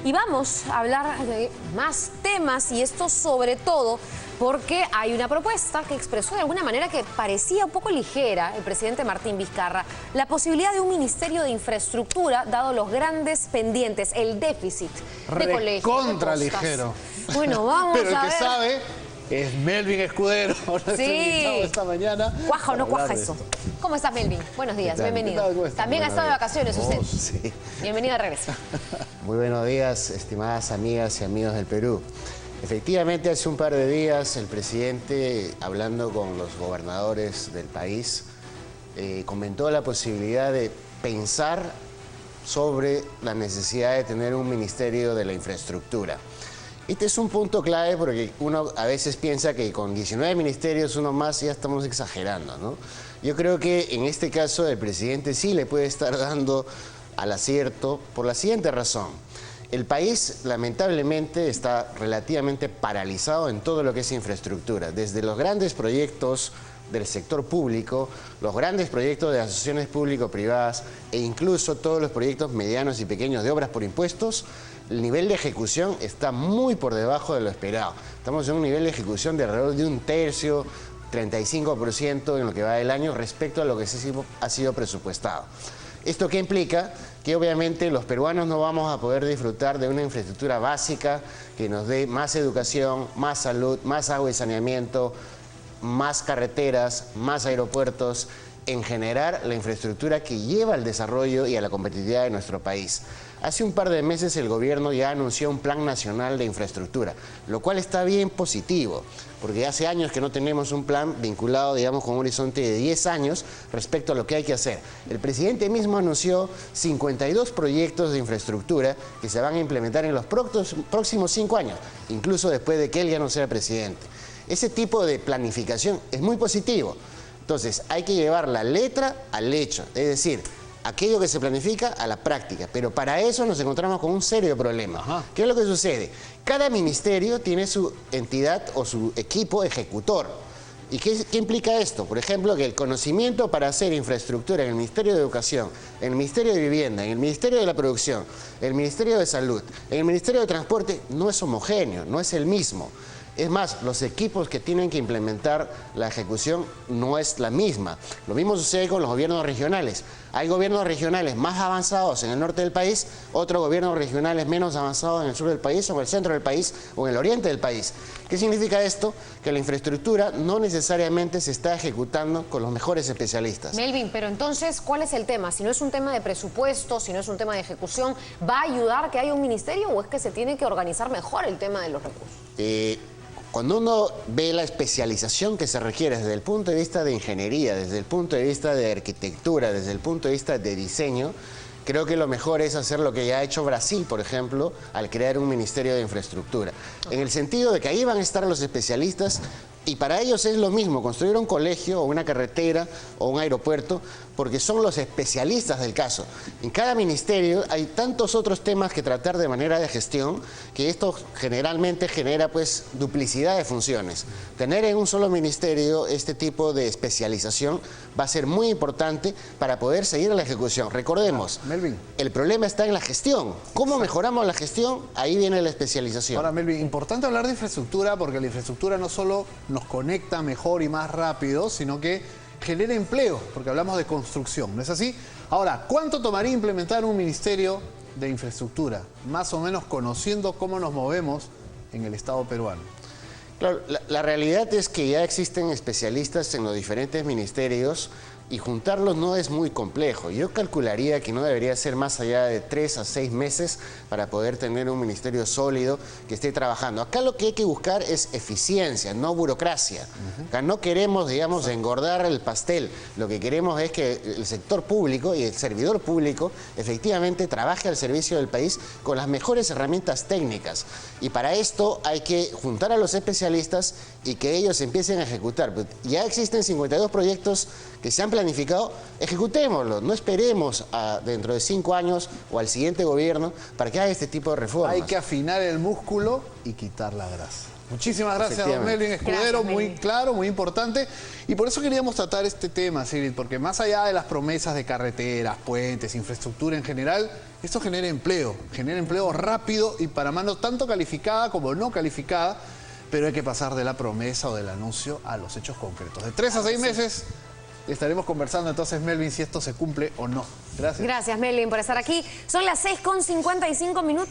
Y vamos a hablar de más temas, y esto sobre todo porque hay una propuesta que expresó de alguna manera que parecía un poco ligera el presidente Martín Vizcarra, la posibilidad de un ministerio de infraestructura, dado los grandes pendientes, el déficit de colegios, contra de costas. ligero. Bueno, vamos Pero el a que ver. sabe es Melvin Escudero, nuestro invitado esta mañana. ¿Cuaja o no cuaja eso? Esto. ¿Cómo estás, Melvin? Buenos días, bienvenido. ¿Qué tal? ¿Cómo estás? También ha estado de vacaciones usted. Sí. Bienvenido de regreso. Muy buenos días, estimadas amigas y amigos del Perú. Efectivamente, hace un par de días el presidente, hablando con los gobernadores del país, comentó la posibilidad de pensar sobre la necesidad de tener un ministerio de la infraestructura. Este es un punto clave porque uno a veces piensa que con 19 ministerios, uno más, ya estamos exagerando, ¿no? Yo creo que en este caso el presidente sí le puede estar dando al acierto por la siguiente razón. El país, lamentablemente, está relativamente paralizado en todo lo que es infraestructura, desde los grandes proyectos del sector público, los grandes proyectos de asociaciones público-privadas e incluso todos los proyectos medianos y pequeños de obras por impuestos. El nivel de ejecución está muy por debajo de lo esperado. Estamos en un nivel de ejecución de alrededor de un tercio, 35% en lo que va del año respecto a lo que ha sido presupuestado. ¿Esto qué implica? Que obviamente los peruanos no vamos a poder disfrutar de una infraestructura básica que nos dé más educación, más salud, más agua y saneamiento, más carreteras, más aeropuertos, en generar la infraestructura que lleva al desarrollo y a la competitividad de nuestro país. Hace un par de meses el gobierno ya anunció un plan nacional de infraestructura, lo cual está bien positivo, porque hace años que no tenemos un plan vinculado, digamos, con un horizonte de 10 años respecto a lo que hay que hacer. El presidente mismo anunció 52 proyectos de infraestructura que se van a implementar en los próximos 5 años, incluso después de que él ya no sea presidente. Ese tipo de planificación es muy positivo. Entonces, hay que llevar la letra al hecho, es decir, aquello que se planifica a la práctica. Pero para eso nos encontramos con un serio problema. Ajá. ¿Qué es lo que sucede? Cada ministerio tiene su entidad o su equipo ejecutor. ¿Y qué implica esto? Por ejemplo, que el conocimiento para hacer infraestructura en el Ministerio de Educación, en el Ministerio de Vivienda, en el Ministerio de la Producción, en el Ministerio de Salud, en el Ministerio de Transporte, no es homogéneo, no es el mismo. Es más, los equipos que tienen que implementar la ejecución no es la misma. Lo mismo sucede con los gobiernos regionales. Hay gobiernos regionales más avanzados en el norte del país, otros gobiernos regionales menos avanzados en el sur del país, o en el centro del país, o en el oriente del país. ¿Qué significa esto? Que la infraestructura no necesariamente se está ejecutando con los mejores especialistas. Melvin, pero entonces, ¿cuál es el tema? Si no es un tema de presupuesto, si no es un tema de ejecución, ¿va a ayudar que haya un ministerio o es que se tiene que organizar mejor el tema de los recursos? Cuando uno ve la especialización que se requiere desde el punto de vista de ingeniería, desde el punto de vista de arquitectura, desde el punto de vista de diseño, creo que lo mejor es hacer lo que ya ha hecho Brasil, por ejemplo, al crear un ministerio de infraestructura. En el sentido de que ahí van a estar los especialistas y para ellos es lo mismo construir un colegio o una carretera o un aeropuerto, porque son los especialistas del caso. En cada ministerio hay tantos otros temas que tratar de manera de gestión que esto generalmente genera pues duplicidad de funciones. Tener en un solo ministerio este tipo de especialización va a ser muy importante para poder seguir la ejecución. Recordemos, Melvin, el problema está en la gestión. ¿Cómo mejoramos la gestión? Ahí viene la especialización. ahora Melvin, importante hablar de infraestructura porque la infraestructura no solo nos conecta mejor y más rápido, sino que genera empleo, porque hablamos de construcción, ¿no es así? Ahora, ¿cuánto tomaría implementar un ministerio de infraestructura? Más o menos conociendo cómo nos movemos en el Estado peruano. Claro, la realidad es que ya existen especialistas en los diferentes ministerios y juntarlos no es muy complejo. Yo calcularía que no debería ser más allá de 3 a 6 meses para poder tener un ministerio sólido que esté trabajando. Acá lo que hay que buscar es eficiencia, no burocracia. Acá no queremos, digamos, engordar el pastel. Lo que queremos es que el sector público y el servidor público efectivamente trabaje al servicio del país con las mejores herramientas técnicas. Y para esto hay que juntar a los especialistas y que ellos empiecen a ejecutar. Ya existen 52 proyectos que se han planificado, ejecutémoslo, no esperemos a dentro de 5 años o al siguiente gobierno para que haga este tipo de reformas. Hay que afinar el músculo y quitar la grasa. Muchísimas gracias, don Melvin Escudero, Gracias, muy Melvin. claro, muy importante. Y por eso queríamos tratar este tema, Sigrid, porque más allá de las promesas de carreteras, puentes, infraestructura en general, esto genera empleo rápido y para mano tanto calificada como no calificada, pero hay que pasar de la promesa o del anuncio a los hechos concretos. De 3 a 6 meses estaremos conversando entonces, Melvin, si esto se cumple o no. Gracias. Gracias, Melvin, por estar aquí. Son las 6:55 minutos.